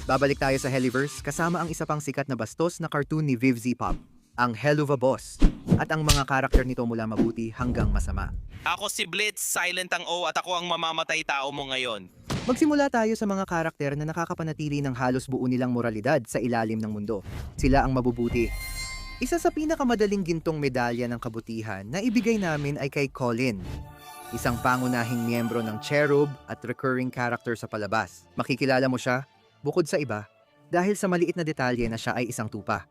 Babalik tayo sa Helliverse kasama ang isa pang sikat na bastos na cartoon ni Viv Z. Pop, ang Helluva Boss, at ang mga karakter nito mula mabuti hanggang masama. Ako si Blitz, silent ang O at ako ang mamamatay tao mo ngayon. Magsimula tayo sa mga karakter na nakakapanatili ng halos buo nilang moralidad sa ilalim ng mundo. Sila ang mabubuti. Isa sa pinakamadaling gintong medalya ng kabutihan na ibigay namin ay kay Colin, isang pangunahing miyembro ng Cherub at recurring character sa palabas. Makikilala mo siya, bukod sa iba, dahil sa maliit na detalye na siya ay isang tupa.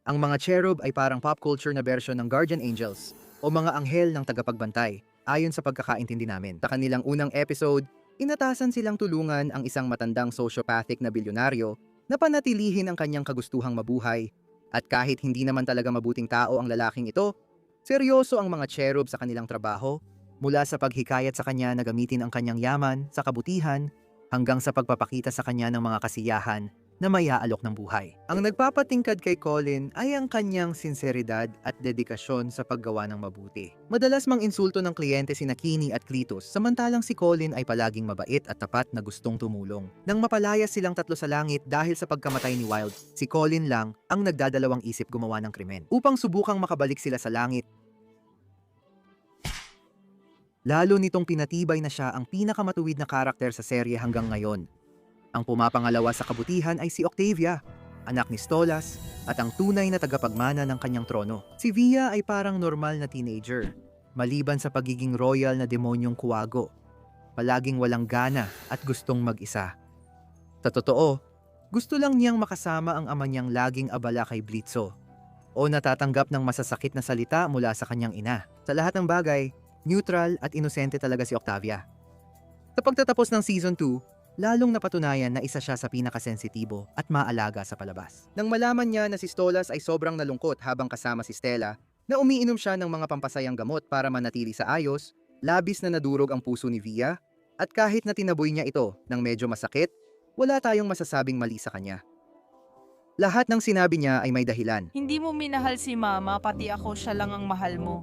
Ang mga Cherub ay parang pop culture na version ng Guardian Angels o mga anghel ng tagapagbantay, ayon sa pagkakaintindi namin. Sa kanilang unang episode, inatasan silang tulungan ang isang matandang sociopathic na bilyonaryo na panatilihin ang kanyang kagustuhang mabuhay. At kahit hindi naman talaga mabuting tao ang lalaking ito, seryoso ang mga Cherub sa kanilang trabaho, mula sa paghikayat sa kanya na gamitin ang kanyang yaman sa kabutihan hanggang sa pagpapakita sa kanya ng mga kasiyahan na may aalok ng buhay. Ang nagpapatingkad kay Colin ay ang kanyang sinseridad at dedikasyon sa paggawa ng mabuti. Madalas mang insulto ng kliyente sina Kini at Cletus, samantalang si Colin ay palaging mabait at tapat na gustong tumulong. Nang mapalaya silang tatlo sa langit dahil sa pagkamatay ni Wild, si Colin lang ang nagdadalawang isip gumawa ng krimen. Upang subukang makabalik sila sa langit, lalo nitong pinatibay na siya ang pinakamatuwid na karakter sa serye hanggang ngayon. Ang pumapangalawa sa kabutihan ay si Octavia, anak ni Stolas, at ang tunay na tagapagmana ng kanyang trono. Si Via ay parang normal na teenager, maliban sa pagiging royal na demonyong kuwago. Palaging walang gana at gustong mag-isa. Sa totoo, gusto lang niyang makasama ang ama niyang laging abala kay Blitzo, o natatanggap ng masasakit na salita mula sa kanyang ina. Sa lahat ng bagay, neutral at inosente talaga si Octavia. Sa pagtatapos ng Season 2, lalong napatunayan na isa siya sa pinakasensitibo at maalaga sa palabas. Nang malaman niya na si Stolas ay sobrang nalungkot habang kasama si Stella, na umiinom siya ng mga pampasayang gamot para manatili sa ayos, labis na nadurog ang puso ni Via, at kahit na tinaboy niya ito ng medyo masakit, wala tayong masasabing mali sa kanya. Lahat ng sinabi niya ay may dahilan. Hindi mo minahal si Mama, pati ako siya lang ang mahal mo.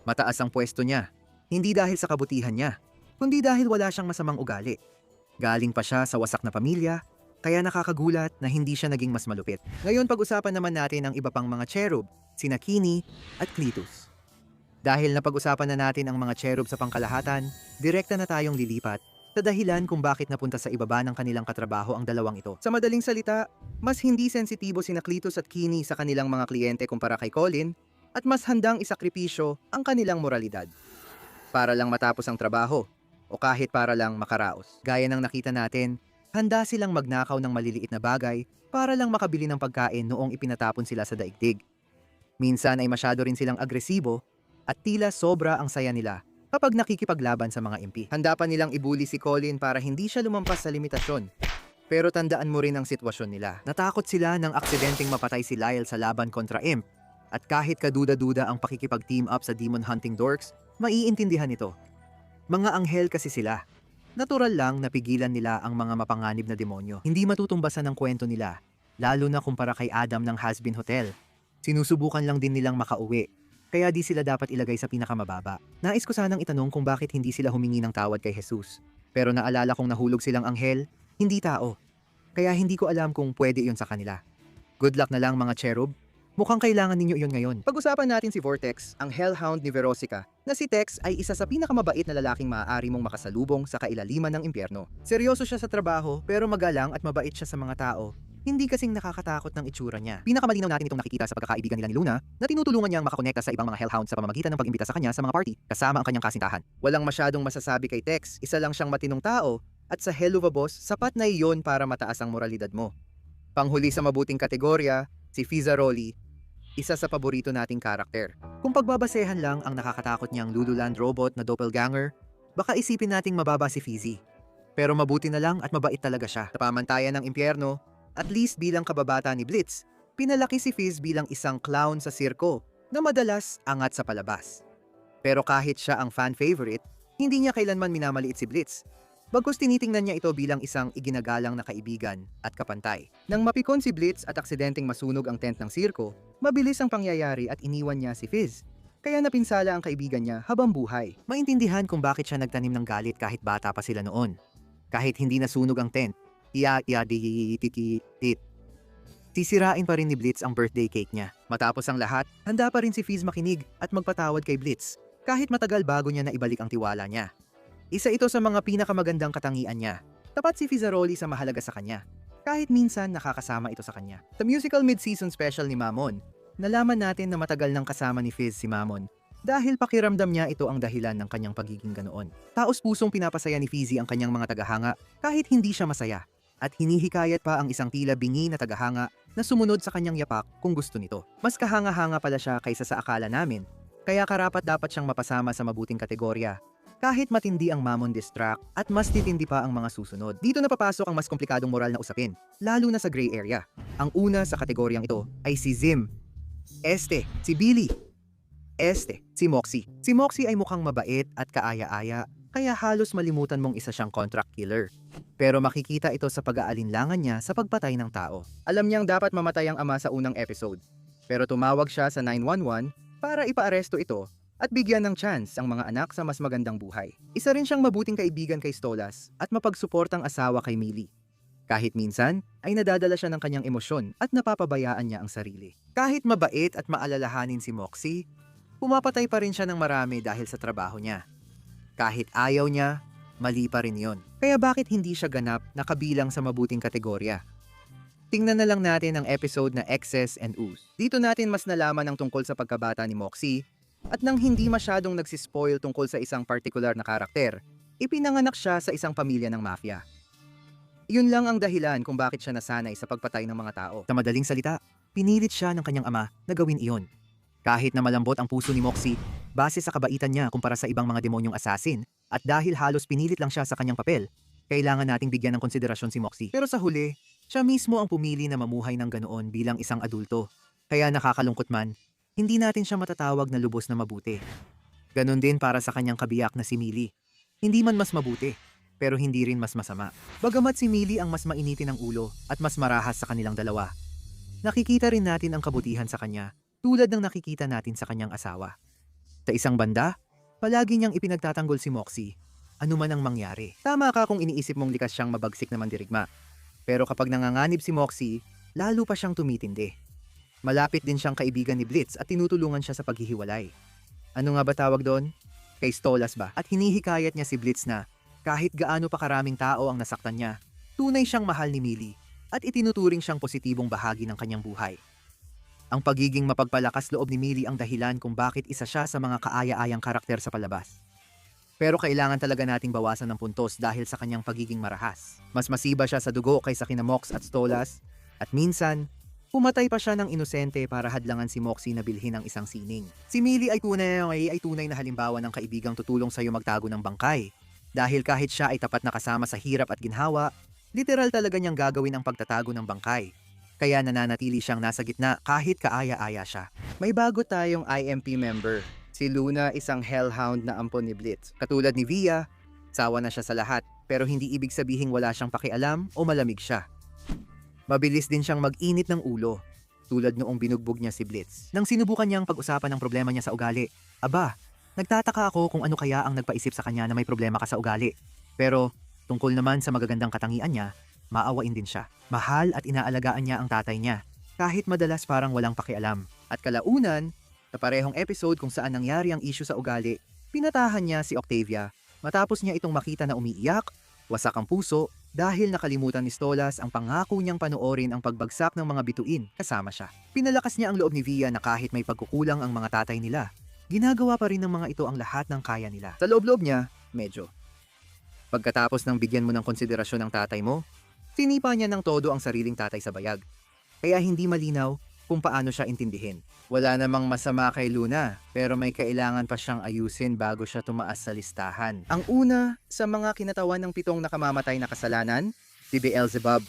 Mataas ang pwesto niya, hindi dahil sa kabutihan niya, kundi dahil wala siyang masamang ugali. Galing pa siya sa wasak na pamilya, kaya nakakagulat na hindi siya naging mas malupit. Ngayon pag-usapan naman natin ang iba pang mga Cherub, sina Kini at Cletus. Dahil napag-usapan na natin ang mga Cherub sa pangkalahatan, direkta na tayong lilipat sa dahilan kung bakit napunta sa ibaba ng kanilang katrabaho ang dalawang ito. Sa madaling salita, mas hindi sensitibo sina Cletus at Kini sa kanilang mga kliyente kumpara kay Colin, at mas handang isakripisyo ang kanilang moralidad para lang matapos ang trabaho, o kahit para lang makaraos. Gaya ng nakita natin, handa silang magnakaw ng maliliit na bagay para lang makabili ng pagkain noong ipinatapon sila sa daigdig. Minsan ay masyado rin silang agresibo at tila sobra ang saya nila kapag nakikipaglaban sa mga impi. Handa pa nilang ibuli si Colin para hindi siya lumampas sa limitasyon. Pero tandaan mo rin ang sitwasyon nila. Natakot sila ng aksidenteng mapatay si Lyle sa laban kontra Imp. At kahit kaduda-duda ang pakikipag-team up sa demon hunting dorks, maiintindihan ito. Mga anghel kasi sila. Natural lang na pigilan nila ang mga mapanganib na demonyo. Hindi matutumbasan ang kwento nila, lalo na kumpara kay Adam ng Hazbin Hotel. Sinusubukan lang din nilang makauwi, kaya di sila dapat ilagay sa pinakamababa. Nais ko sanang itanong kung bakit hindi sila humingi ng tawad kay Jesus. Pero naalala kong nahulog silang anghel, hindi tao. Kaya hindi ko alam kung pwede iyon sa kanila. Good luck na lang mga Cherub. Mukhang kailangan ninyo iyon ngayon. Pag-usapan natin si Vortex, ang Hellhound ni Verosica, na si Tex ay isa sa pinakamabait na lalaking maaari mong makasalubong sa kailaliman ng impyerno. Seryoso siya sa trabaho pero magalang at mabait siya sa mga tao. Hindi kasing nakakatakot ng itsura niya. Pinakamalinaw natin itong nakikita sa pagkakaibigan nila ni Luna na tinutulungan niyang makakonekta sa ibang mga Hellhound sa pamamagitan ng pag-imbita sa kanya sa mga party kasama ang kanyang kasintahan. Walang masyadong masasabi kay Tex, isa lang siyang matinong tao at sa Helluva Boss, sapat na iyon para mataas ang moralidad mo. Panghuli sa mabuting kategorya, si Fizzaroli, isa sa paborito nating karakter. Kung pagbabasehan lang ang nakakatakot niyang Lululand robot na doppelganger, baka isipin nating mababa si Fizzy. Pero mabuti na lang at mabait talaga siya. Sa pamantayan ng impyerno, at least bilang kababata ni Blitz, pinalaki si Fizz bilang isang clown sa sirko na madalas angat sa palabas. Pero kahit siya ang fan favorite, hindi niya kailanman minamaliit si Blitz. Bagkus tinitingnan niya ito bilang isang iginagalang na kaibigan at kapantay. Nang mapikon si Blitz at aksidenteng masunog ang tent ng sirko, mabilis ang pangyayari at iniwan niya si Fizz. Kaya napinsala ang kaibigan niya habang buhay. Maintindihan kung bakit siya nagtanim ng galit kahit bata pa sila noon. Kahit hindi nasunog ang tent, Iya-iya-di-ti-ti-tit. Sisirain pa rin ni Blitz ang birthday cake niya. Matapos ang lahat, handa pa rin si Fizz makinig at magpatawad kay Blitz kahit matagal bago niya naibalik ang tiwala niya. Isa ito sa mga pinakamagandang katangian niya. Tapat si Fizzaroli sa mahalaga sa kanya, kahit minsan nakakasama ito sa kanya. Sa musical mid-season special ni Mamon, nalaman natin na matagal nang kasama ni Fizz si Mamon dahil pakiramdam niya ito ang dahilan ng kanyang pagiging ganoon. Taos-pusong pinapasaya ni Fizzy ang kanyang mga tagahanga kahit hindi siya masaya, at hinihikayat pa ang isang tila bingi na tagahanga na sumunod sa kanyang yapak kung gusto nito. Mas kahanga-hanga pala siya kaysa sa akala namin, kaya karapat-dapat siyang mapasama sa mabuting kategorya. Kahit matindi ang Mamon distract at mas titindi pa ang mga susunod. Dito na papasok ang mas komplikadong moral na usapin, lalo na sa gray area. Ang una sa kategoryang ito ay si Zim. Si Billy. Si Moxie. Si Moxie ay mukhang mabait at kaaya-aya, kaya halos malimutan mong isa siyang contract killer. Pero makikita ito sa pag-aalinlangan niya sa pagpatay ng tao. Alam niyang dapat mamatay ang ama sa unang episode, pero tumawag siya sa 911 para ipaaresto ito at bigyan ng chance ang mga anak sa mas magandang buhay. Isa rin siyang mabuting kaibigan kay Stolas at mapagsuportang asawa kay Millie. Kahit minsan ay nadadala siya ng kanyang emosyon at napapabayaan niya ang sarili. Kahit mabait at maalalahanin si Moxie, pumapatay pa rin siya ng marami dahil sa trabaho niya. Kahit ayaw niya, mali pa rin yon. Kaya bakit hindi siya ganap na kabilang sa mabuting kategorya? Tingnan na lang natin ang episode na Excess and Ooze. Dito natin mas nalaman ang tungkol sa pagkabata ni Moxie at nang hindi masyadong nagsispoil tungkol sa isang partikular na karakter, ipinanganak siya sa isang pamilya ng mafia. Yun lang ang dahilan kung bakit siya nasanay sa pagpatay ng mga tao. Sa madaling salita, pinilit siya ng kanyang ama na gawin iyon. Kahit na malambot ang puso ni Moxie, base sa kabaitan niya kumpara sa ibang mga demonyong assassin, at dahil halos pinilit lang siya sa kanyang papel, kailangan nating bigyan ng konsiderasyon si Moxie. Pero sa huli, siya mismo ang pumili na mamuhay ng ganoon bilang isang adulto. Kaya nakakalungkot man, hindi natin siya matatawag na lubos na mabuti. Ganon din para sa kanyang kabiyak na si Millie. Hindi man mas mabuti, pero hindi rin mas masama. Bagamat si Millie ang mas mainitin ng ulo at mas marahas sa kanilang dalawa, nakikita rin natin ang kabutihan sa kanya tulad ng nakikita natin sa kanyang asawa. Sa isang banda, palagi niyang ipinagtatanggol si Moxie, ano man ang mangyari. Tama ka kung iniisip mong likas siyang mabagsik na mandirigma. Pero kapag nanganganib si Moxie, lalo pa siyang tumitindi. Malapit din siyang kaibigan ni Blitz at tinutulungan siya sa paghihiwalay. Ano nga ba tawag doon? Kay Stolas ba? At hinihikayat niya si Blitz na kahit gaano pa karaming tao ang nasaktan niya, tunay siyang mahal ni Millie at itinuturing siyang positibong bahagi ng kanyang buhay. Ang pagiging mapagpalakas loob ni Millie ang dahilan kung bakit isa siya sa mga kaaya-ayang karakter sa palabas. Pero kailangan talaga nating bawasan ng puntos dahil sa kanyang pagiging marahas. Mas masiba siya sa dugo kaysa kina Mox at Stolas, at minsan, pumatay pa siya ng inosente para hadlangan si Moxie na bilhin ang isang sining. Si Millie ay tunay na halimbawa ng kaibigang tutulong sa iyo magtago ng bangkay. Dahil kahit siya ay tapat na kasama sa hirap at ginhawa, literal talaga niyang gagawin ang pagtatago ng bangkay. Kaya nananatili siyang nasa gitna kahit kaaya-aya siya. May bago tayong IMP member. Si Luna, isang hellhound na ampon ni Blitz. Katulad ni Via, sawa na siya sa lahat, pero hindi ibig sabihing wala siyang pakialam o malamig siya. Mabilis din siyang mag-init ng ulo, tulad noong binugbog niya si Blitz. Nang sinubukan niyang pag-usapan ang problema niya sa ugali, nagtataka ako kung ano kaya ang nagpaisip sa kanya na may problema ka sa ugali. Pero tungkol naman sa magagandang katangian niya, maawain din siya. Mahal at inaalagaan niya ang tatay niya, kahit madalas parang walang pakialam. At kalaunan, sa parehong episode kung saan nangyari ang issue sa ugali, pinatahan niya si Octavia matapos niya itong makita na umiiyak, wasak ang puso, dahil nakalimutan ni Stolas ang pangako niyang panoorin ang pagbagsak ng mga bituin kasama siya. Pinalakas niya ang loob ni Via na kahit may pagkukulang ang mga tatay nila, ginagawa pa rin ng mga ito ang lahat ng kaya nila. Sa loob-loob niya, medyo. Pagkatapos ng bigyan mo ng konsiderasyon ng tatay mo, sinipa niya ng todo ang sariling tatay sa bayag. Kaya hindi malinaw kung paano siya intindihin. Wala namang masama kay Luna, pero may kailangan pa siyang ayusin bago siya tumaas sa listahan. Ang una sa mga kinatawan ng 7 nakamamatay na kasalanan, si Beelzebub.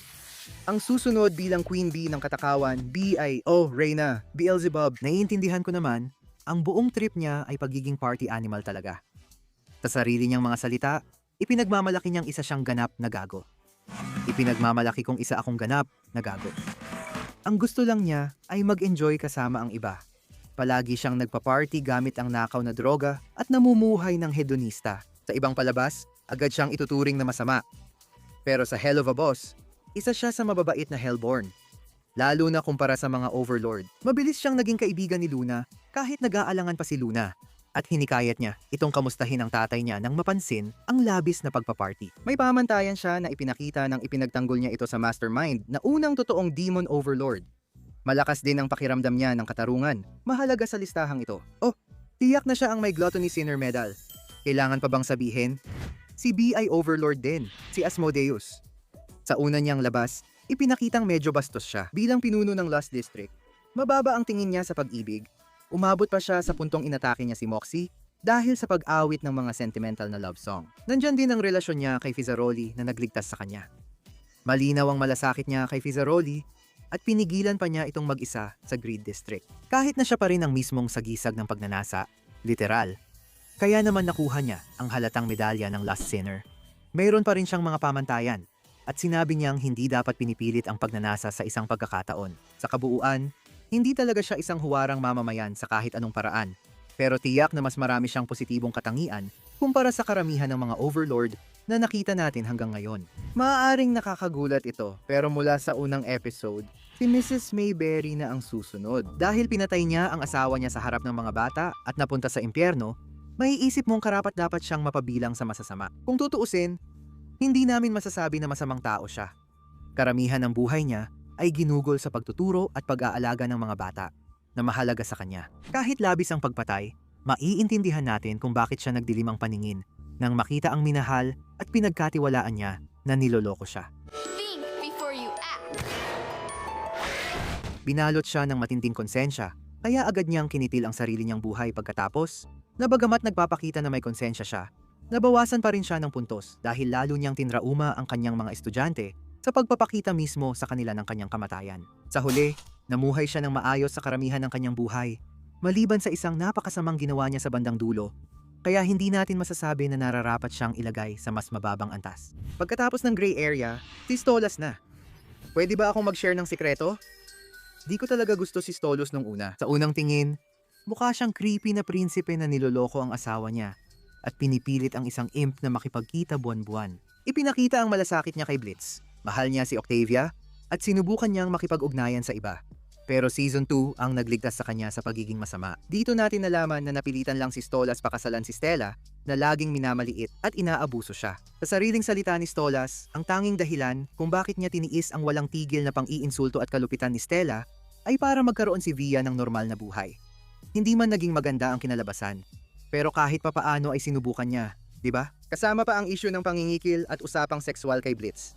Ang susunod bilang Queen Bee ng katakawan, Reyna, Beelzebub. Naiintindihan ko naman, ang buong trip niya ay pagiging party animal talaga. Sa sarili niyang mga salita, ipinagmamalaki niyang isa siyang ganap na gago. Ipinagmamalaki kong isa akong ganap na gago. Ang gusto lang niya ay mag-enjoy kasama ang iba. Palagi siyang nagpa-party gamit ang nakaw na droga at namumuhay ng hedonista. Sa ibang palabas, agad siyang ituturing na masama. Pero sa Hell of a Boss, Isa siya sa mababait na Hellborn. Lalo na kumpara sa mga Overlord. Mabilis siyang naging kaibigan ni Luna kahit nag-aalangan pa si Luna. At hinikayat niya itong kamustahin ang tatay niya nang mapansin ang labis na pagpaparty. May pamantayan siya na ipinakita nang ipinagtanggol niya ito sa Mastermind na unang totoong Demon Overlord. Malakas din ang pakiramdam niya ng katarungan. Mahalaga sa listahang ito. Oh, tiyak na siya ang may Gluttony Sinner Medal. Kailangan pa bang sabihin? Si B ay Overlord din, si Asmodeus. Sa una niyang labas, ipinakitang medyo bastos siya bilang pinuno ng Lost District. Mababa ang tingin niya sa pag-ibig. Umabot pa siya sa puntong inatake niya si Moxie dahil sa pag-awit ng mga sentimental na love song. Nandyan din ang relasyon niya kay Fizzaroli na nagligtas sa kanya. Malinaw ang malasakit niya kay Fizzaroli at pinigilan pa niya itong mag-isa sa Greed District. Kahit na siya pa rin ang mismong sagisag ng pagnanasa, literal, kaya naman nakuha niya ang halatang medalya ng Last Sinner. Mayroon pa rin siyang mga pamantayan at sinabi niyang hindi dapat pinipilit ang pagnanasa sa isang pagkakataon. Sa kabuuan, hindi talaga siya isang huwarang mamamayan sa kahit anong paraan, pero tiyak na mas marami siyang positibong katangian kumpara sa karamihan ng mga Overlord na nakita natin hanggang ngayon. Maaaring nakakagulat ito, pero mula sa unang episode, si Mrs. Mayberry na ang susunod. Dahil pinatay niya ang asawa niya sa harap ng mga bata at napunta sa impyerno, maiisip mong karapat-dapat siyang mapabilang sa masasama. Kung tutuusin, hindi namin masasabi na masamang tao siya. Karamihan ng buhay niya ay ginugol sa pagtuturo at pag-aalaga ng mga bata na mahalaga sa kanya. Kahit labis ang pagpatay, maiintindihan natin kung bakit siya nagdilim ang paningin nang makita ang minahal at pinagkatiwalaan niya na niloloko siya. Think before you act. Binalot siya ng matinding konsensya, kaya agad niyang kinitil ang sarili niyang buhay pagkatapos na bagamat nagpapakita na may konsensya siya, nabawasan pa rin siya ng puntos dahil lalo niyang tinrauma ang kanyang mga estudyante sa pagpapakita mismo sa kanila ng kanyang kamatayan. Sa huli, namuhay siya ng maayos sa karamihan ng kanyang buhay, maliban sa isang napakasamang ginawa niya sa bandang dulo, kaya hindi natin masasabi na nararapat siyang ilagay sa mas mababang antas. Pagkatapos ng gray area, si Stolas na. Pwede ba akong mag-share ng sikreto? Di ko talaga gusto si Stolos nung una. Sa unang tingin, mukha siyang creepy na prinsipe na niloloko ang asawa niya at pinipilit ang isang imp na makipagkita buwan-buwan. Ipinakita ang malasakit niya kay Blitz. Mahal niya si Octavia at sinubukan niyang makipag-ugnayan sa iba. Pero Season 2 ang nagligtas sa kanya sa pagiging masama. Dito natin nalaman na napilitan lang si Stolas pakasalan si Stella na laging minamaliit at inaabuso siya. Sa sariling salita ni Stolas, ang tanging dahilan kung bakit niya tiniis ang walang tigil na pang-iinsulto at kalupitan ni Stella ay para magkaroon si Via ng normal na buhay. Hindi man naging maganda ang kinalabasan, pero kahit papaano ay sinubukan niya, di ba? Kasama pa ang issue ng pangingikil at usapang sexual kay Blitz.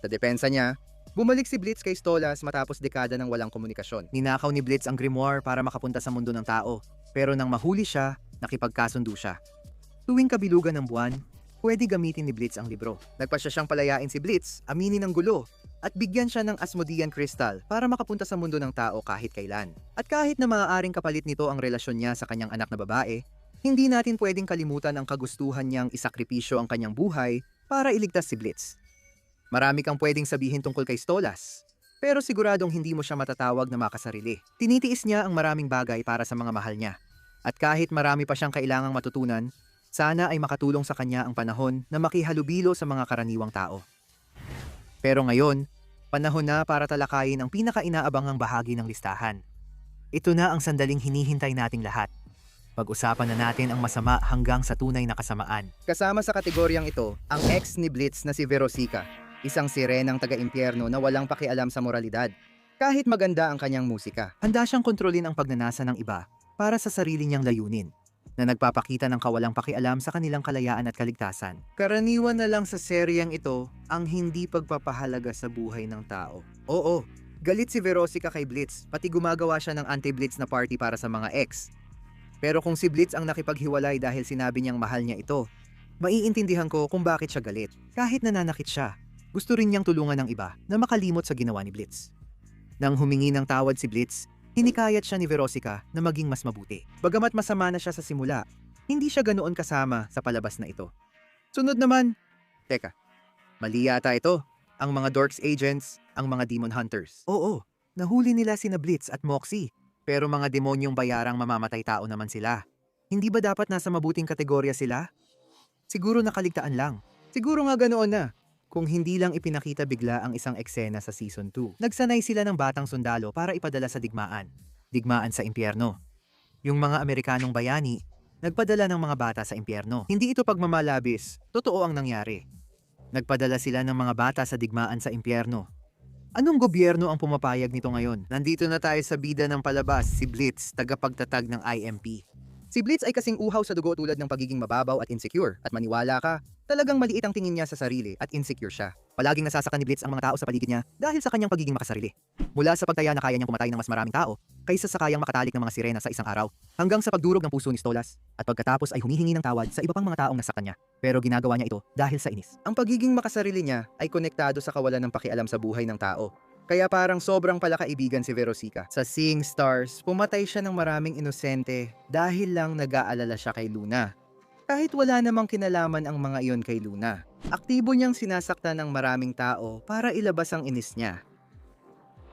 Sa depensa niya, bumalik si Blitz kay Stolas matapos dekada ng walang komunikasyon. Ninakaw ni Blitz ang grimoire para makapunta sa mundo ng tao, pero nang mahuli siya, nakipagkasundo siya. Tuwing kabilugan ng buwan, pwede gamitin ni Blitz ang libro. Nagpasya siyang palayain si Blitz, aminin ng gulo, at bigyan siya ng Asmodean Crystal para makapunta sa mundo ng tao kahit kailan. At kahit na maaaring kapalit nito ang relasyon niya sa kanyang anak na babae, hindi natin pwedeng kalimutan ang kagustuhan niyang isakripisyo ang kanyang buhay para iligtas si Blitz. Marami kang pwedeng sabihin tungkol kay Stolas, pero siguradong hindi mo siya matatawag na makasarili. Tinitiis niya ang maraming bagay para sa mga mahal niya. At kahit marami pa siyang kailangang matutunan, sana ay makatulong sa kanya ang panahon na makihalubilo sa mga karaniwang tao. Pero ngayon, panahon na para talakayin ang pinaka-inaabangang bahagi ng listahan. Ito na ang sandaling hinihintay nating lahat. Pag-usapan na natin ang masama hanggang sa tunay na kasamaan. Kasama sa kategoryang ito, ang ex ni Blitz na si Verosica. Isang sirenang taga-impyerno na walang pakialam sa moralidad, kahit maganda ang kanyang musika. Handa siyang kontrolin ang pagnanasa ng iba para sa sarili niyang layunin, na nagpapakita ng kawalang pakialam sa kanilang kalayaan at kaligtasan. Karaniwan na lang sa seryeng ito ang hindi pagpapahalaga sa buhay ng tao. Oo, galit si Verosica kay Blitz, pati gumagawa siya ng anti-Blitz na party para sa mga ex. Pero kung si Blitz ang nakipaghiwalay dahil sinabi niyang mahal niya ito, maiintindihan ko kung bakit siya galit. Kahit nananakit siya, gusto rin niyang tulungan ng iba na makalimot sa ginawa ni Blitz. Nang humingi ng tawad si Blitz, hinikayat siya ni Verosica na maging mas mabuti. Bagamat masama na siya sa simula, hindi siya ganoon kasama sa palabas na ito. Sunod naman, teka, mali yata ito. Ang mga Dorks agents, ang mga Demon Hunters. Oo, nahuli nila sina Blitz at Moxie, pero mga demonyong bayarang mamamatay tao naman sila. Hindi ba dapat nasa mabuting kategorya sila? Siguro nakaligtaan lang. Siguro nga ganoon na. kung hindi lang ipinakita bigla ang isang eksena sa Season 2. Nagsanay sila ng batang sundalo para ipadala sa digmaan. Digmaan sa impyerno. Yung mga Amerikanong bayani, nagpadala ng mga bata sa impyerno. Hindi ito pagmamalabis, totoo ang nangyari. Nagpadala sila ng mga bata sa digmaan sa impyerno. Anong gobyerno ang pumapayag nito ngayon? Nandito na tayo sa bida ng palabas, si Blitz, tagapagtatag ng IMP. Si Blitz ay kasing uhaw sa dugo tulad ng pagiging mababaw at insecure. At maniwala ka, talagang maliit ang tingin niya sa sarili at insecure siya. Palaging nasasaktan ni Blitz ang mga tao sa paligid niya dahil sa kanyang pagiging makasarili. Mula sa pagtaya na kaya niyang pumatay ng mas maraming tao, kaysa sa kayang makatalik ng mga sirena sa isang araw, hanggang sa pagdurog ng puso ni Stolas, at pagkatapos ay humihingi ng tawad sa iba pang mga taong nasaktan niya. Pero ginagawa niya ito dahil sa inis. Ang pagiging makasarili niya ay konektado sa kawalan ng pakialam sa buhay ng tao. Kaya parang sobrang palakaibigan si Verosica. Sa Seeing Stars, pumatay siya ng maraming inosente dahil lang nag-aalala siya kay Luna. Kahit wala namang kinalaman ang mga iyon kay Luna. Aktibo niyang sinasaktan ng maraming tao para ilabas ang inis niya.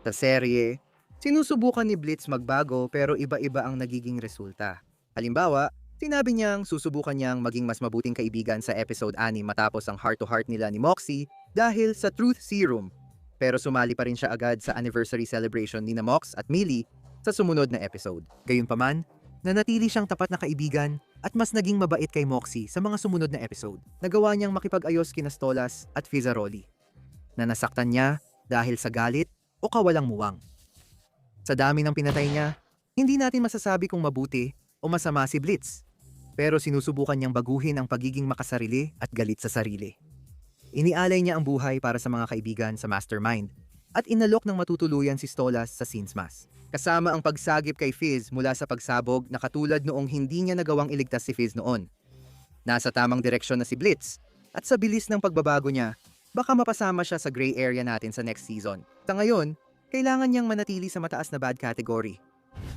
Sa serye, sinusubukan ni Blitz magbago pero iba-iba ang nagiging resulta. Halimbawa, sinabi niyang susubukan niyang maging mas mabuting kaibigan sa episode 6 matapos ang heart-to-heart nila ni Moxie dahil sa Truth Serum. Pero sumali pa rin siya agad sa anniversary celebration ni Mox at Millie sa sumunod na episode. Gayunpaman, nanatili siyang tapat na kaibigan at mas naging mabait kay Moxie sa mga sumunod na episode. Nagawa niyang makipag-ayos kina Stolas at Fizzaroli na nasaktan niya dahil sa galit o kawalang muwang. Sa dami ng pinatay niya, hindi natin masasabi kung mabuti o masama si Blitz. Pero sinusubukan niyang baguhin ang pagiging makasarili at galit sa sarili. Inialay niya ang buhay para sa mga kaibigan sa Mastermind at inalok ng matutuluyan si Stolas sa Sinsmas. Kasama ang pagsagip kay Fizz mula sa pagsabog na katulad noong hindi niya nagawang iligtas si Fizz noon. Nasa tamang direksyon na si Blitz at sa bilis ng pagbabago niya, baka mapasama siya sa gray area natin sa next season. Sa ngayon, kailangan niyang manatili sa mataas na bad category.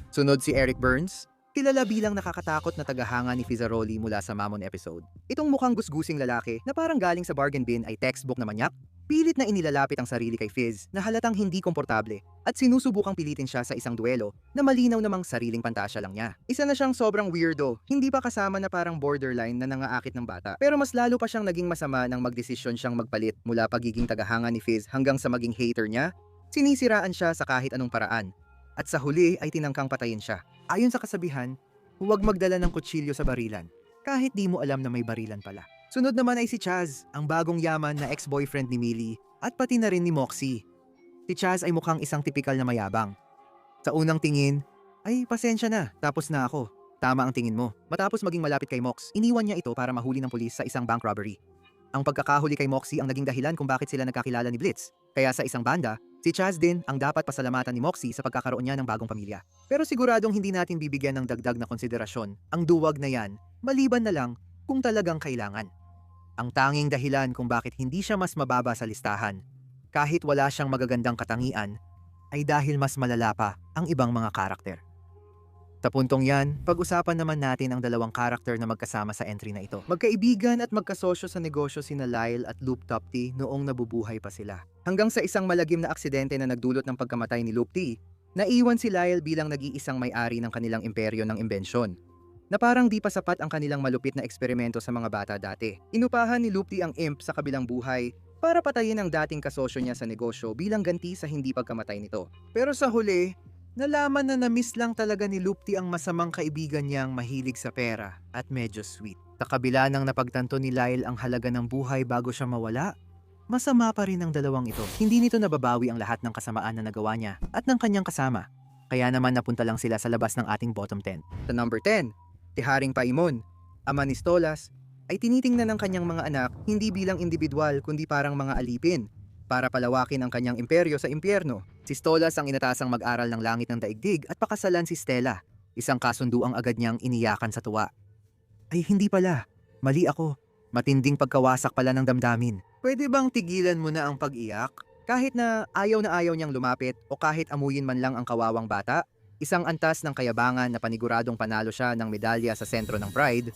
Sunod si Eric Burns, kilala bilang nakakatakot na tagahanga ni Fizzaroli mula sa Mammon episode. Itong mukhang gusgusing lalaki na parang galing sa bargain bin ay textbook na manyak, pilit na inilalapit ang sarili kay Fizz na halatang hindi komportable at sinusubukang pilitin siya sa isang duelo na malinaw namang sariling pantasya lang niya. Isa na siyang sobrang weirdo, hindi pa kasama na parang borderline na nangaakit ng bata. Pero mas lalo pa siyang naging masama nang magdesisyon siyang magpalit mula pagiging tagahanga ni Fizz hanggang sa maging hater niya. Sinisiraan siya sa kahit anong paraan. At sa huli ay tinangkang patayin siya. Ayon sa kasabihan, huwag magdala ng kutsilyo sa barilan, kahit di mo alam na may barilan pala. Sunod naman ay si Chaz, ang bagong yaman na ex-boyfriend ni Millie, at pati na rin ni Moxie. Si Chaz ay mukhang isang tipikal na mayabang. Sa unang tingin, ay pasensya na, tapos na ako. Tama ang tingin mo. Matapos maging malapit kay Mox, iniwan niya ito para mahuli ng pulis sa isang bank robbery. Ang pagkakahuli kay Moxie ang naging dahilan kung bakit sila nagkakilala ni Blitz. Kaya sa isang banda, si Chaz din ang dapat pasalamatan ni Moxie sa pagkakaroon niya ng bagong pamilya. Pero siguradong hindi natin bibigyan ng dagdag na konsiderasyon ang duwag na yan, maliban na lang kung talagang kailangan. Ang tanging dahilan kung bakit hindi siya mas mababa sa listahan, kahit wala siyang magagandang katangian, ay dahil mas malala pa ang ibang mga karakter. Sa puntong yan, pag-usapan naman natin ang dalawang karakter na magkasama sa entry na ito. Magkaibigan at magkasosyo sa negosyo sina Lyle at Loop Topty noong nabubuhay pa sila. Hanggang sa isang malagim na aksidente na nagdulot ng pagkamatay ni Loop T, naiwan si Lyle bilang nag-iisang may-ari ng kanilang imperyo ng imbensyon, na parang di pa sapat ang kanilang malupit na eksperimento sa mga bata dati. Inupahan ni Loop T ang imp sa kabilang buhay para patayin ang dating kasosyo niya sa negosyo bilang ganti sa hindi pagkamatay nito. Pero sa huli, nalaman na na-miss lang talaga ni Loopty ang masamang kaibigan niyang mahilig sa pera at medyo sweet. Sa kabila ng napagtanto ni Lyle ang halaga ng buhay bago siya mawala, masama pa rin ang dalawang ito. Hindi nito nababawi ang lahat ng kasamaan na nagawa niya at ng kanyang kasama. Kaya naman napunta lang sila sa labas ng ating bottom 10. Sa number 10, si Haring Paimon, ama ni Stolas, ay tinitingnan ng kanyang mga anak hindi bilang individual kundi parang mga alipin para palawakin ang kanyang imperyo sa impyerno. Si Stolas ang inatasang mag-aral ng langit ng daigdig at pakasalan si Stella. Isang kasunduang agad niyang iniyakan sa tuwa. Ay hindi pala, mali ako. Matinding pagkawasak pala ng damdamin. Pwede bang tigilan mo na ang pag-iyak? Kahit na ayaw niyang lumapit o kahit amuyin man lang ang kawawang bata, isang antas ng kayabangan na paniguradong panalo siya ng medalya sa sentro ng Pride,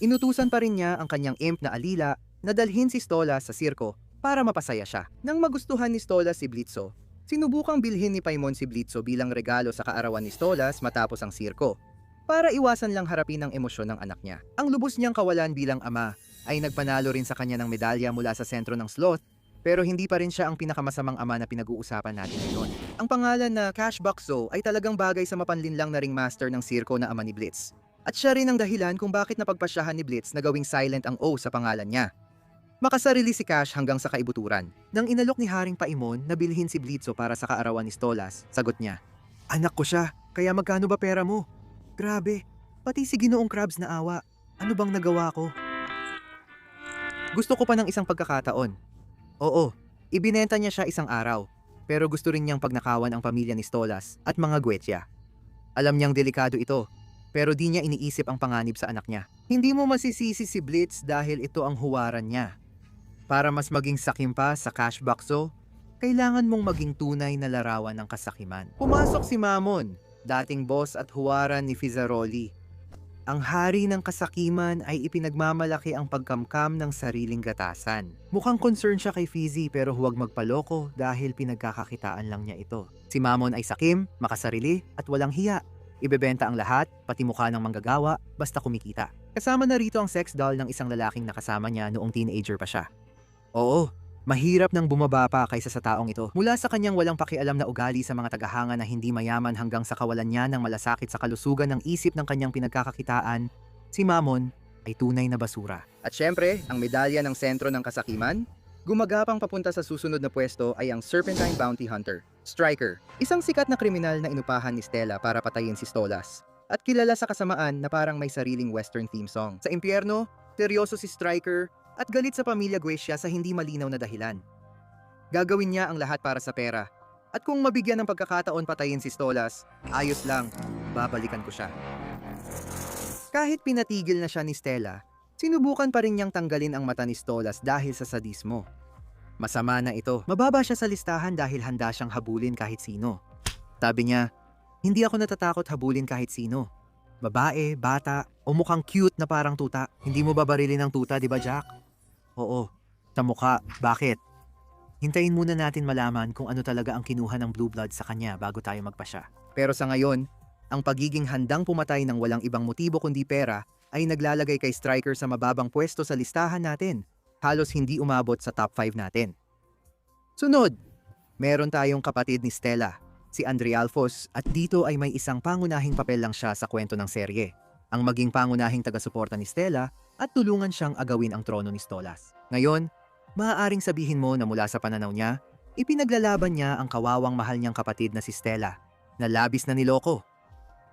inutusan pa rin niya ang kanyang imp na Alila na dalhin si Stolas sa sirko para mapasaya siya. Nang magustuhan ni Stolas si Blitzo, sinubukang bilhin ni Paimon si Blitzo bilang regalo sa kaarawan ni Stolas matapos ang sirko, para iwasan lang harapin ang emosyon ng anak niya. Ang lubos niyang kawalan bilang ama ay nagpanalo rin sa kanya ng medalya mula sa sentro ng sloth Pero hindi pa rin siya ang pinakamasamang ama na pinag-uusapan natin ngayon. Ang pangalan na Cash Bakso ay talagang bagay sa mapanlinlang na ringmaster ng sirko na ama ni Blitz. At siya rin ang dahilan kung bakit napagpasyahan ni Blitz na gawing silent ang O sa pangalan niya. Makasarili si Cash hanggang sa kaibuturan. Nang inalok ni Haring Paimon na bilhin si Blitzo para sa kaarawan ni Stolas, sagot niya, "Anak ko siya, kaya magkano ba pera mo?" "Grabe, pati si Ginoong Krabs na awa. Ano bang nagawa ko?" "Gusto ko pa ng isang pagkakataon." Oo, ibinenta niya siya isang araw, pero gusto rin niyang pagnakawan ang pamilya ni Stolas at mga Guetya. Alam niyang delikado ito, pero di niya iniisip ang panganib sa anak niya. Hindi mo masisisi si Blitz dahil ito ang huwaran niya. Para mas maging sakim pa sa Cash Bakso, kailangan mong maging tunay na larawan ng kasakiman. Pumasok si Mamon, dating boss at huwaran ni Fizzaroli. Ang hari ng kasakiman ay ipinagmamalaki ang pagkamkam ng sariling gatasan. Mukhang concerned siya kay Fizzy pero huwag magpaloko dahil pinagkakakitaan lang niya ito. Si Mamon ay sakim, makasarili at walang hiya. Ibebenta ang lahat, pati mukha ng manggagawa, basta kumikita. Kasama na rito ang sex doll ng isang lalaking nakasama niya noong teenager pa siya. Oo, mahirap nang bumaba pa kaysa sa taong ito. Mula sa kanyang walang pakialam na ugali sa mga tagahanga na hindi mayaman hanggang sa kawalan niya ng malasakit sa kalusugan ng isip ng kanyang pinagkakakitaan, si Mamon ay tunay na basura. At syempre, ang medalya ng sentro ng kasakiman, gumagapang papunta sa susunod na pwesto ay ang Serpentine Bounty Hunter, Striker, isang sikat na kriminal na inupahan ni Stella para patayin si Stolas. At kilala sa kasamaan na parang may sariling western theme song. Sa impyerno, seryoso si Striker at galit sa pamilya Guescia sa hindi malinaw na dahilan. Gagawin niya ang lahat para sa pera. At kung mabigyan ng pagkakataon patayin si Stolas, ayos lang, babalikan ko siya. Kahit pinatigil na siya ni Stella, sinubukan pa rin niyang tanggalin ang mata ni Stolas dahil sa sadismo. Masama na ito. Mababa siya sa listahan dahil handa siyang habulin kahit sino. Sabi niya, "Hindi ako natatakot habulin kahit sino. Babae, bata, o mukhang cute na parang tuta. Hindi mo babarilin ng tuta, di ba Jack?" "Oo, sa mukha. Bakit?" "Hintayin muna natin malaman kung ano talaga ang kinuha ng Blue Blood sa kanya bago tayo magpasya." Pero sa ngayon, ang pagiging handang pumatay ng walang ibang motibo kundi pera ay naglalagay kay Striker sa mababang pwesto sa listahan natin. Halos hindi umabot sa top 5 natin. Sunod, meron tayong kapatid ni Stella, si Andre Alfos, at dito ay may isang pangunahing papel lang siya sa kwento ng serye. Ang maging pangunahing taga-suporta ni Stella at tulungan siyang agawin ang trono ni Stolas. Ngayon, maaaring sabihin mo na mula sa pananaw niya, ipinaglalaban niya ang kawawang mahal niyang kapatid na si Stella, na labis na niloko.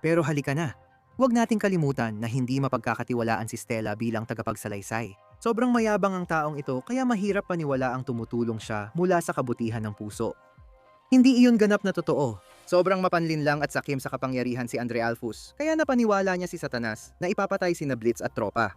Pero halika na, huwag nating kalimutan na hindi mapagkakatiwalaan si Stella bilang tagapagsalaysay. Sobrang mayabang ang taong ito kaya mahirap paniwala ang tumutulong siya mula sa kabutihan ng puso. Hindi iyon ganap na totoo. Sobrang mapanlinlang at sakim sa kapangyarihan si Andre Alfus kaya napaniwala niya si Satanas na ipapatay si Blitz at tropa.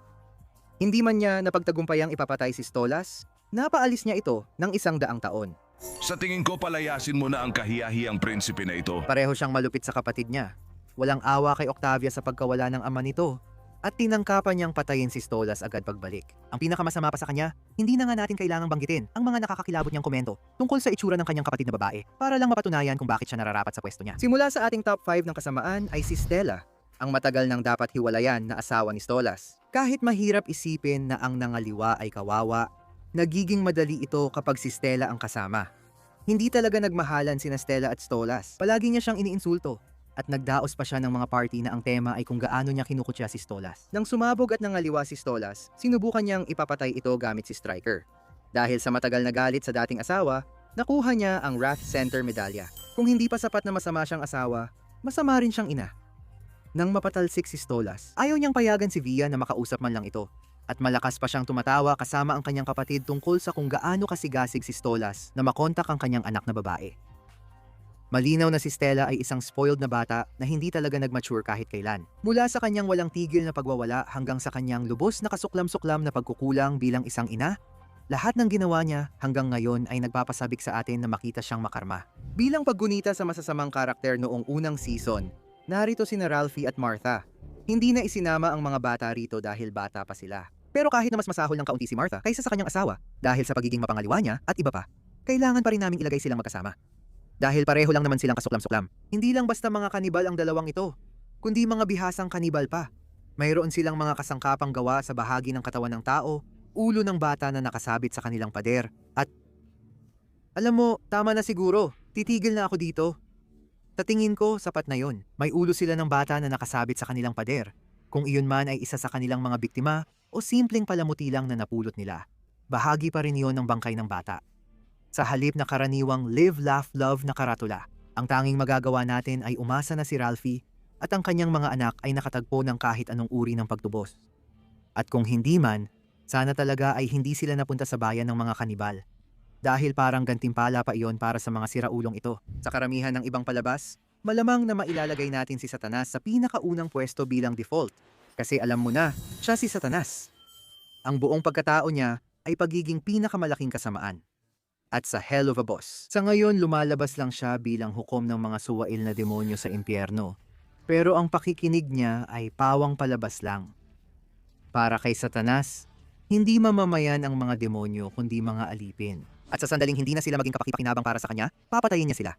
Hindi man niya napagtagumpayang ipapatay si Stolas, napaalis niya ito ng 100 taon. Sa tingin ko palayasin mo na ang kahiyahiyang prinsipe na ito. Pareho siyang malupit sa kapatid niya. Walang awa kay Octavia sa pagkawala ng ama nito at tinangkapan niyang patayin si Stolas agad pagbalik. Ang pinakamasama pa sa kanya, hindi na nga natin kailangang banggitin ang mga nakakakilabot niyang komento tungkol sa itsura ng kanyang kapatid na babae para lang mapatunayan kung bakit siya nararapat sa pwesto niya. Simula sa ating top 5 ng kasamaan ay si Stella, ang matagal nang dapat hiwalayan na asawa ni Stolas. Kahit mahirap isipin na ang nangaliwa ay kawawa, nagiging madali ito kapag si Stella ang kasama. Hindi talaga nagmahalan sina Stella at Stolas. Palagi niya siyang iniinsulto. At nagdaos pa siya ng mga party na ang tema ay kung gaano niya kinukutya si Stolas. Nang sumabog at nangaliwa si Stolas, sinubukan niyang ipapatay ito gamit si Striker. Dahil sa matagal na galit sa dating asawa, nakuha niya ang Wrath Center medalya. Kung hindi pa sapat na masama siyang asawa, masama rin siyang ina. Nang mapatalsik si Stolas, ayaw niyang payagan si Via na makausap man lang ito. At malakas pa siyang tumatawa kasama ang kanyang kapatid tungkol sa kung gaano kasigasig si Stolas na makontak ang kanyang anak na babae. Malinaw na si Stella ay isang spoiled na bata na hindi talaga nag-mature kahit kailan. Mula sa kanyang walang tigil na pagwawala hanggang sa kanyang lubos na kasuklam-suklam na pagkukulang bilang isang ina, lahat ng ginawa niya hanggang ngayon ay nagpapasabik sa atin na makita siyang makarma. Bilang paggunita sa masasamang karakter noong unang season, narito sina Ralphie at Martha. Hindi na isinama ang mga bata rito dahil bata pa sila. Pero kahit na mas masahol ng kaunti si Martha kaysa sa kanyang asawa dahil sa pagiging mapangaliwa niya at iba pa, kailangan pa rin naming ilagay silang magkasama. Dahil pareho lang naman silang kasuklam-suklam. Hindi lang basta mga kanibal ang dalawang ito, kundi mga bihasang kanibal pa. Mayroon silang mga kasangkapang gawa sa bahagi ng katawan ng tao, ulo ng bata na nakasabit sa kanilang pader, at Alam mo, tama na siguro. Titigil na ako dito. Sa tingin ko, sapat na yon. May ulo sila ng bata na nakasabit sa kanilang pader. Kung iyon man ay isa sa kanilang mga biktima o simpleng palamuti lang na napulot nila. Bahagi pa rin iyon ng bangkay ng bata. Sa halip na karaniwang live, laugh, love na karatula, ang tanging magagawa natin ay umasa na si Ralphie at ang kanyang mga anak ay nakatagpo ng kahit anong uri ng pagtubos. At kung hindi man, sana talaga ay hindi sila napunta sa bayan ng mga kanibal. Dahil parang gantimpala pa iyon para sa mga siraulong ito. Sa karamihan ng ibang palabas, malamang na mailalagay natin si Satanas sa pinakaunang pwesto bilang default. Kasi alam mo na, siya si Satanas. Ang buong pagkatao niya ay pagiging pinakamalaking kasamaan. At sa hell of a boss. Sa ngayon, lumalabas lang siya bilang hukom ng mga suwail na demonyo sa impyerno. Pero ang pakikinig niya ay pawang palabas lang. Para kay Satanas, hindi mamamayan ang mga demonyo kundi mga alipin. At sa sandaling hindi na sila maging kapakipakinabang para sa kanya, papatayin niya sila.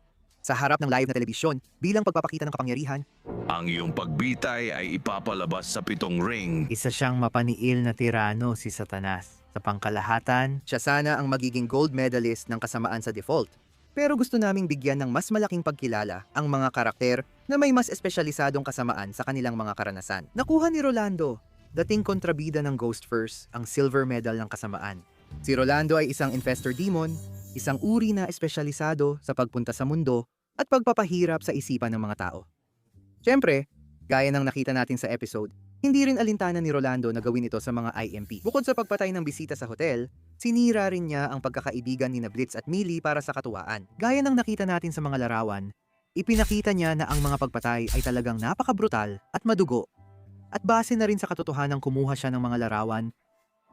Sa harap ng live na telebisyon, bilang pagpapakita ng kapangyarihan, Ang iyong pagbitay ay ipapalabas sa 7 ring. isa siyang mapaniil na tirano si Satanas. Sa pangkalahatan, siya sana ang magiging gold medalist ng kasamaan sa default. Pero gusto naming bigyan ng mas malaking pagkilala ang mga karakter na may mas espesyalisadong kasamaan sa kanilang mga karanasan. Nakuha ni Rolando, dating kontrabida ng Ghost First, ang silver medal ng kasamaan. Si Rolando ay isang infestor demon, isang uri na espesyalisado sa pagpunta sa mundo at pagpapahirap sa isipan ng mga tao. Siyempre, gaya ng nakita natin sa episode, hindi rin alintana ni Rolando na gawin ito sa mga IMP. Bukod sa pagpatay ng bisita sa hotel, sinira rin niya ang pagkakaibigan ni Blitz at Millie para sa katuwaan. Gaya ng nakita natin sa mga larawan, ipinakita niya na ang mga pagpatay ay talagang napakabrutal at madugo. At base na rin sa katotohanang kumuha siya ng mga larawan,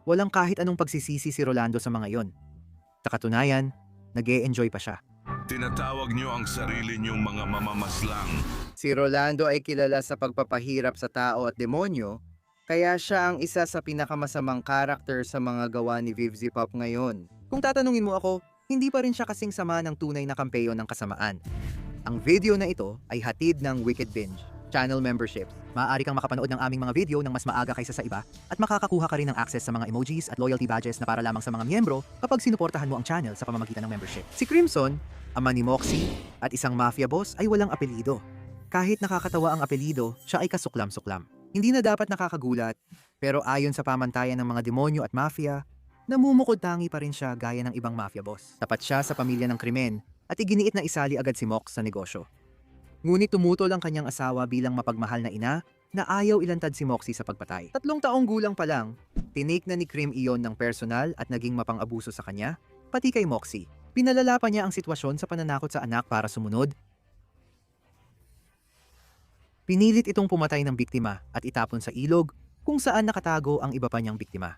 walang kahit anong pagsisisi si Rolando sa mga yon. Sa katunayan, nag-e-enjoy pa siya. Tinatawag niyo ang sarili niyong mga mamamaslang. Si Rolando ay kilala sa pagpapahirap sa tao at demonyo, kaya siya ang isa sa pinakamasamang karakter sa mga gawa ni Vivzy Pop ngayon. Kung tatanungin mo ako, hindi pa rin siya kasing sama ng tunay na kampeyo ng kasamaan. Ang video na ito ay hatid ng Wicked Binge channel membership. Maaari kang makapanood ng aming mga video ng mas maaga kaysa sa iba at makakakuha ka rin ng access sa mga emojis at loyalty badges na para lamang sa mga miyembro kapag sinuportahan mo ang channel sa pamamagitan ng membership. Si Crimson, ama ni Moxie, at isang mafia boss ay walang apelido. Kahit nakakatawa ang apelido, siya ay kasuklam-suklam. Hindi na dapat nakakagulat, pero ayon sa pamantayan ng mga demonyo at mafia, namumukod-tangi pa rin siya gaya ng ibang mafia boss. Tapat siya sa pamilya ng krimen at iginiit na isali agad si Mox sa negosyo. Ngunit tumutol ang kanyang asawa bilang mapagmahal na ina na ayaw ilantad si Moxie sa pagpatay. 3 taong gulang pa lang, tinake na ni Krim iyon ng personal at naging mapang-abuso sa kanya, pati kay Moxie. Pinalala pa niya ang sitwasyon sa pananakot sa anak para sumunod. Pinilit itong pumatay ng biktima at itapon sa ilog kung saan nakatago ang iba pa niyang biktima.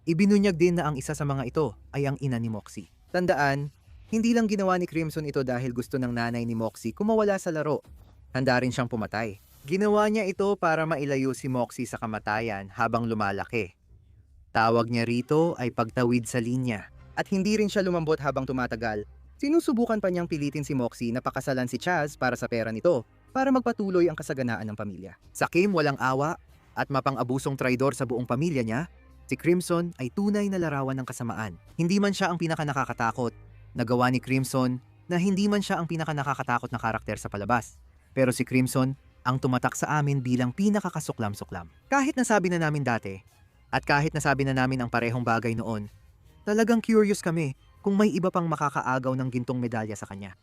Ibinunyag din na ang isa sa mga ito ay ang ina ni Moxie. Tandaan, hindi lang ginawa ni Crimson ito dahil gusto ng nanay ni Moxie kumawala sa laro. Handa rin siyang pumatay. Ginawa niya ito para mailayo si Moxie sa kamatayan habang lumalaki. Tawag niya rito ay pagtawid sa linya. At hindi rin siya lumambot habang tumatagal. Sinusubukan pa niyang pilitin si Moxie na pakasalan si Chaz para sa pera nito para magpatuloy ang kasaganaan ng pamilya. Sa Kim walang awa at mapang-abusong traidor sa buong pamilya niya, si Crimson ay tunay na larawan ng kasamaan. Hindi man siya ang pinaka-nakakatakot, nagawa ni Crimson na hindi man siya ang pinaka-nakakatakot na karakter sa palabas. Pero si Crimson ang tumatak sa amin bilang pinakakasuklam-suklam. Kahit nasabi na namin dati, at kahit nasabi na namin ang parehong bagay noon, talagang curious kami kung may iba pang makakaagaw ng gintong medalya sa kanya.